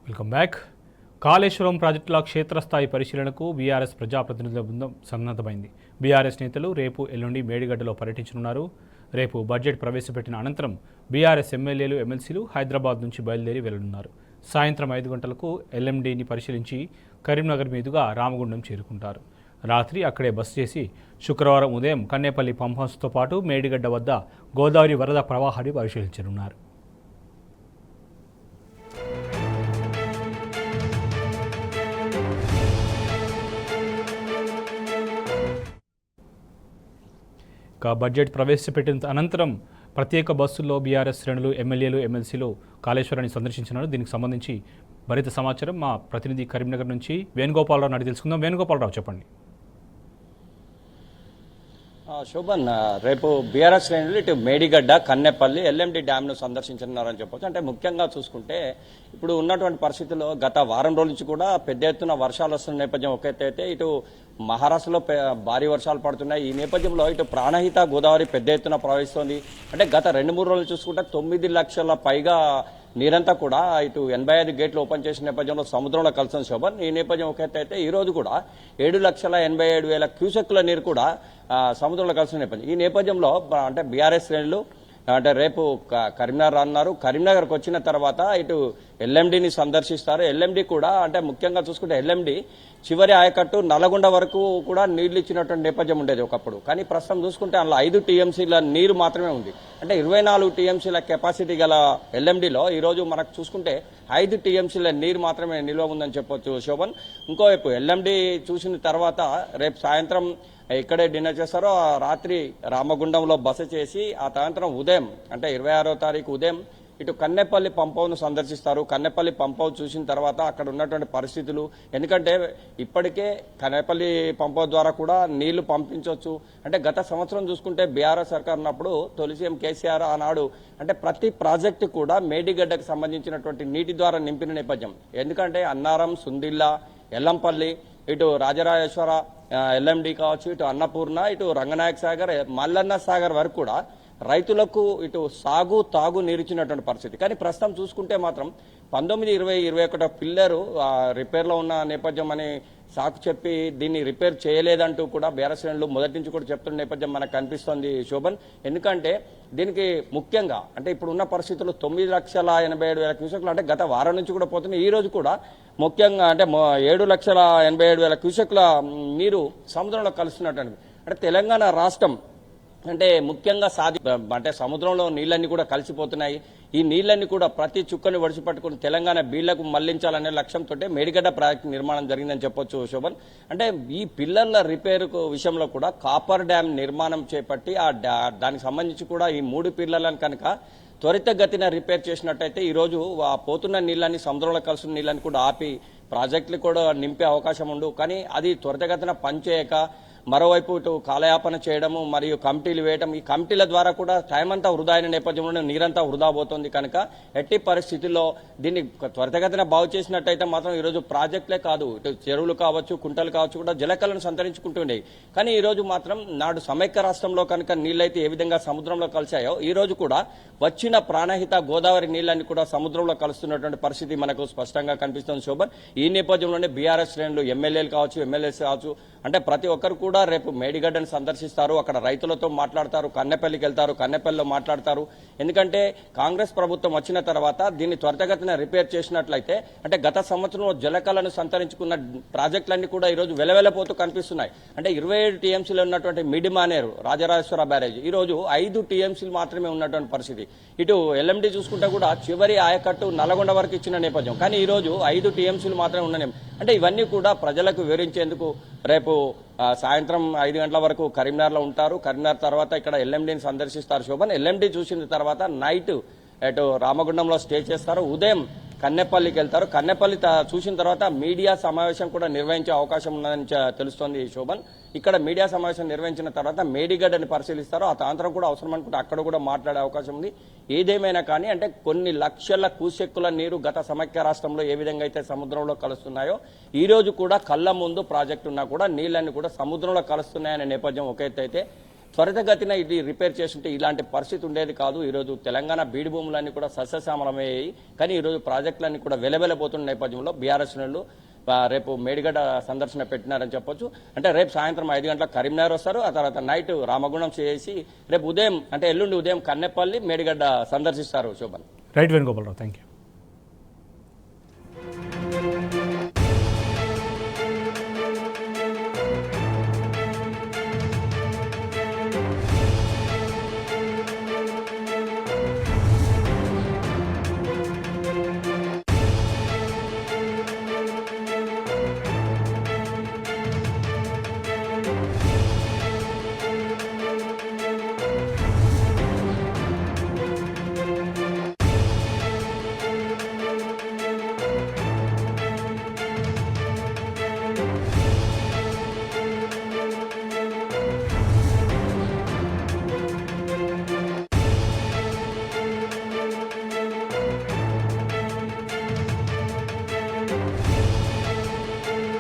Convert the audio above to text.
Welcome back. Kaleshwaram ప్రాజెక్టుల క్షేత్రస్థాయి పరిశీలనకు బీఆర్ఎస్ ప్రజాప్రతినిధుల బృందం సన్నద్ధమైంది. బీఆర్ఎస్ నేతలు రేపు ఎల్లుండి మేడిగడ్డలో పర్యటించనున్నారు. రేపు బడ్జెట్ ప్రవేశపెట్టిన అనంతరం బీఆర్ఎస్ ఎమ్మెల్యేలు ఎమ్మెల్సీలు హైదరాబాద్ నుంచి బయలుదేరి వెళ్లనున్నారు. సాయంత్రం 5 గంటలకు ఎల్ఎండీని పరిశీలించి కరీంనగర్ మీదుగా రామగుండం చేరుకుంటారు. రాత్రి అక్కడే బస చేసి శుక్రవారం ఉదయం కన్నేపల్లి పంప్ హౌస్తో పాటు మేడిగడ్డ వద్ద గోదావరి వరద ప్రవాహాన్ని పరిశీలించనున్నారు. బడ్జెట్ ప్రవేశపెట్టిన అనంతరం ప్రత్యేక బస్సుల్లో బీఆర్ఎస్ శ్రేణులు ఎమ్మెల్యేలు ఎమ్మెల్సీలు కాళేశ్వరాన్ని సందర్శించినారు. దీనికి సంబంధించి మరింత సమాచారం మా ప్రతినిధి కరీంనగర్ నుంచి వేణుగోపాలరావు అడిగి తెలుసుకుందాం. వేణుగోపాలరావు, చెప్పండి. శోభన్, రేపు బీఆర్ఎస్ శ్రేణులు ఇటు మేడిగడ్డ, కన్నెపల్లి, ఎల్ఎండి డ్యామ్ను సందర్శించనున్నారని చెప్పొచ్చు. అంటే ముఖ్యంగా చూసుకుంటే ఇప్పుడు ఉన్నటువంటి పరిస్థితుల్లో గత వారం రోజుల నుంచి కూడా పెద్ద ఎత్తున వర్షాలు వస్తున్న నేపథ్యం ఒక ఎత్తు అయితే, ఇటు మహారాష్ట్రలో భారీ వర్షాలు పడుతున్నాయి. ఈ నేపథ్యంలో ఇటు ప్రాణహిత గోదావరి పెద్ద ఎత్తున ప్రవహిస్తోంది. అంటే గత 2-3 రోజులు చూసుకుంటే 9 లక్షల పైగా నీరంతా కూడా ఇటు 85 గేట్లు ఓపెన్ చేసిన నేపథ్యంలో సముద్రంలో కలిసిన శోభన్. ఈ నేపథ్యం ఒక ఎత్తు అయితే ఈ రోజు కూడా 7,87,000 క్యూసెక్కుల నీరు కూడా సముద్రంలో కలిసిన నేపథ్యం. ఈ నేపథ్యంలో అంటే బీఆర్ఎస్ శ్రేణులు అంటే రేపు కరీంనగర్ అన్నారు. కరీంనగర్కి వచ్చిన తర్వాత ఇటు ఎల్ఎండిని సందర్శిస్తారు. ఎల్ఎండి కూడా అంటే ముఖ్యంగా చూసుకుంటే ఎల్ఎండి చివరి ఆయకట్టు నల్లగొండ వరకు కూడా నీళ్లు ఇచ్చినటువంటి నేపథ్యం ఉండేది ఒకప్పుడు. కానీ ప్రస్తుతం చూసుకుంటే అందులో 5 టీఎంసీల నీరు మాత్రమే ఉంది. అంటే 24 టీఎంసీల కెపాసిటీ గల ఎల్ఎండిలో ఈరోజు మనకు చూసుకుంటే 5 టీఎంసీల నీరు మాత్రమే నిల్వ ఉందని చెప్పొచ్చు శోభన్. ఇంకోవైపు ఎల్ఎండి చూసిన తర్వాత రేపు సాయంత్రం ఇక్కడే డిన్నర్ చేస్తారో, రాత్రి రామగుండంలో బస చేసి ఆ సాయంత్రం ఉదయం అంటే 26వ తారీఖు ఉదయం ఇటు కన్నెపల్లి పంపౌను సందర్శిస్తారు. కన్నెపల్లి పంపౌ చూసిన తర్వాత అక్కడ ఉన్నటువంటి పరిస్థితులు, ఎందుకంటే ఇప్పటికే కన్నెపల్లి పంపౌ ద్వారా కూడా నీళ్లు పంపించవచ్చు. అంటే గత సంవత్సరం చూసుకుంటే బీఆర్ఎస్ సర్కార్ ఉన్నప్పుడు తొలి సీఎం కేసీఆర్ ఆనాడు అంటే ప్రతి ప్రాజెక్టు కూడా మేడిగడ్డకు సంబంధించినటువంటి నీటి ద్వారా నింపిన నేపథ్యం. ఎందుకంటే అన్నారం, సుందిల్లా, ఎల్లంపల్లి, ఇటు రాజరాజేశ్వర ఎల్ఎండి కావచ్చు, ఇటు అన్నపూర్ణ, ఇటు రంగనాయక సాగర్, మల్లన్న సాగర్ వరకు కూడా రైతులకు ఇటు సాగు తాగు నీరిచ్చినటువంటి పరిస్థితి. కానీ ప్రస్తుతం చూసుకుంటే మాత్రం 19, 20, 21 పిల్లరు రిపేర్లో ఉన్న నేపథ్యం అని సాకు చెప్పి దీన్ని రిపేర్ చేయలేదంటూ కూడా బీఆర్ఎస్ శ్రేణులు మొదటి నుంచి కూడా చెప్తున్న నేపథ్యం మనకు కనిపిస్తోంది శోభన్. ఎందుకంటే దీనికి ముఖ్యంగా అంటే ఇప్పుడు ఉన్న పరిస్థితుల్లో 9,87,000 క్యూసెక్లు అంటే గత వారం నుంచి కూడా పోతున్నాయి. ఈ రోజు కూడా ముఖ్యంగా అంటే 7,87,000 క్యూసెక్ల నీరు సముద్రంలో కలుస్తున్నట్టు. అంటే తెలంగాణ రాష్ట్రం అంటే ముఖ్యంగా అంటే సముద్రంలో నీళ్ళన్నీ కూడా కలిసిపోతున్నాయి. ఈ నీళ్ళన్నీ కూడా ప్రతి చుక్కని వడిచిపట్టుకుని తెలంగాణ బీళ్లకు మళ్లించాలనే లక్ష్యంతో మేడిగడ్డ ప్రాజెక్టు నిర్మాణం జరిగిందని చెప్పొచ్చు శోభన్. అంటే ఈ పిల్లర్ల రిపేర్ విషయంలో కూడా కాపర్ డ్యామ్ నిర్మాణం చేపట్టి దానికి సంబంధించి కూడా ఈ 3 పిల్లర్లను కనుక త్వరితగతిన రిపేర్ చేసినట్టయితే ఈరోజు పోతున్న నీళ్ళని సముద్రంలో కలిసిన నీళ్ళని కూడా ఆపి ప్రాజెక్టులు కూడా నింపే అవకాశం ఉండు. కానీ అది త్వరితగతిన పనిచేయక మరోవైపు ఇటు కాలయాపన చేయడము మరియు కమిటీలు వేయడం, ఈ కమిటీల ద్వారా కూడా టైం అంతా వృధా అయిన నేపథ్యంలో నీరంతా వృధా పోతుంది. కనుక ఎట్టి పరిస్థితుల్లో దీన్ని త్వరితగతిన బాగు చేసినట్టయితే మాత్రం ఈరోజు ప్రాజెక్టులే కాదు, ఇటు చెరువులు కావచ్చు, కుంటలు కావచ్చు కూడా జలకళను సంతరించుకుంటుండేవి. కానీ ఈరోజు మాత్రం నాడు సమైక్య రాష్ట్రంలో కనుక నీళ్లైతే ఏ విధంగా సముద్రంలో కలిశాయో ఈ రోజు కూడా వచ్చిన ప్రాణహిత గోదావరి నీళ్లన్నీ కూడా సముద్రంలో కలుస్తున్నటువంటి పరిస్థితి మనకు స్పష్టంగా కనిపిస్తుంది శోభన్. ఈ నేపథ్యంలోనే బీఆర్ఎస్ శ్రేణులు ఎమ్మెల్యేలు కావచ్చు, ఎమ్మెల్యేస్ కావచ్చు అంటే ప్రతి ఒక్కరు కూడా రేపు మేడిగడ్డను సందర్శిస్తారు. అక్కడ రైతులతో మాట్లాడతారు, కన్నెపల్లికి వెళ్తారు, కన్నెపల్లిలో మాట్లాడతారు. ఎందుకంటే కాంగ్రెస్ ప్రభుత్వం వచ్చిన తర్వాత దీన్ని త్వరితగతిన రిపేర్ చేసినట్లయితే అంటే గత సంవత్సరంలో జలకళను సంతరించుకున్న ప్రాజెక్టులన్నీ కూడా ఈరోజు వెలవెలపోతూ కనిపిస్తున్నాయి. అంటే 27 టీఎంసీలు ఉన్నటువంటి మిడిమానేరు రాజరాజేశ్వర బ్యారేజ్ ఈరోజు 5 టీఎంసీలు మాత్రమే ఉన్నటువంటి పరిస్థితి. ఇటు ఎల్ఎండి చూసుకుంటే కూడా చివరి ఆయకట్టు నల్లగొండ వరకు ఇచ్చిన నేపథ్యం. కానీ ఈరోజు 5 టీఎంసీలు మాత్రమే ఉన్న అంటే ఇవన్నీ కూడా ప్రజలకు వివరించేందుకు రేపు సాయంత్రం 5 గంటల వరకు కరీంనగర్లో ఉంటారు. కరీంనగర్ తర్వాత ఇక్కడ ఎల్ఎండిని సందర్శిస్తారు శోభన్. ఎల్ఎండి చూసిన తర్వాత నైట్ ఇటు రామగుండంలో స్టే చేస్తారు. ఉదయం కన్నెపల్లికి వెళ్తారు. కన్నెపల్లి చూసిన తర్వాత మీడియా సమావేశం కూడా నిర్వహించే అవకాశం ఉన్నదని తెలుస్తోంది శోభన్. ఇక్కడ మీడియా సమావేశం నిర్వహించిన తర్వాత మేడిగడ్డని పరిశీలిస్తారు. ఆ సాయంత్రం కూడా అవసరం అనుకుంటే అక్కడ కూడా మాట్లాడే అవకాశం ఉంది. ఏదేమైనా కానీ అంటే కొన్ని లక్షల క్యూసెక్కుల నీరు గత సమైక్య రాష్ట్రంలో ఏ విధంగా అయితే సముద్రంలో కలుస్తున్నాయో ఈ రోజు కూడా కళ్ళ ముందు ప్రాజెక్టు ఉన్నా కూడా నీళ్లన్నీ కూడా సముద్రంలో కలుస్తున్నాయనే నేపథ్యం ఒక ఎత్తు అయితే త్వరితగతిన ఇది రిపేర్ చేస్తుంటే ఇలాంటి పరిస్థితి ఉండేది కాదు. ఈరోజు తెలంగాణ బీడు భూములన్నీ కూడా సస్యశ్యామలమయ్యాయి. కానీ ఈరోజు ప్రాజెక్టులన్నీ కూడా వెలవెలబోతున్న నేపథ్యంలో బీఆర్ఎస్ శ్రేణులు రేపు మేడిగడ్డ సందర్శన పెట్టినారని చెప్పొచ్చు. అంటే రేపు సాయంత్రం 5 గంటలకు కరీంనగర్ వస్తారు. ఆ తర్వాత నైట్ రామగుండం చేసి రేపు ఉదయం అంటే ఎల్లుండి ఉదయం కన్నెపల్లి మేడిగడ్డ సందర్శిస్తారు. Shobhan. Right Venugopala Rao, thank you.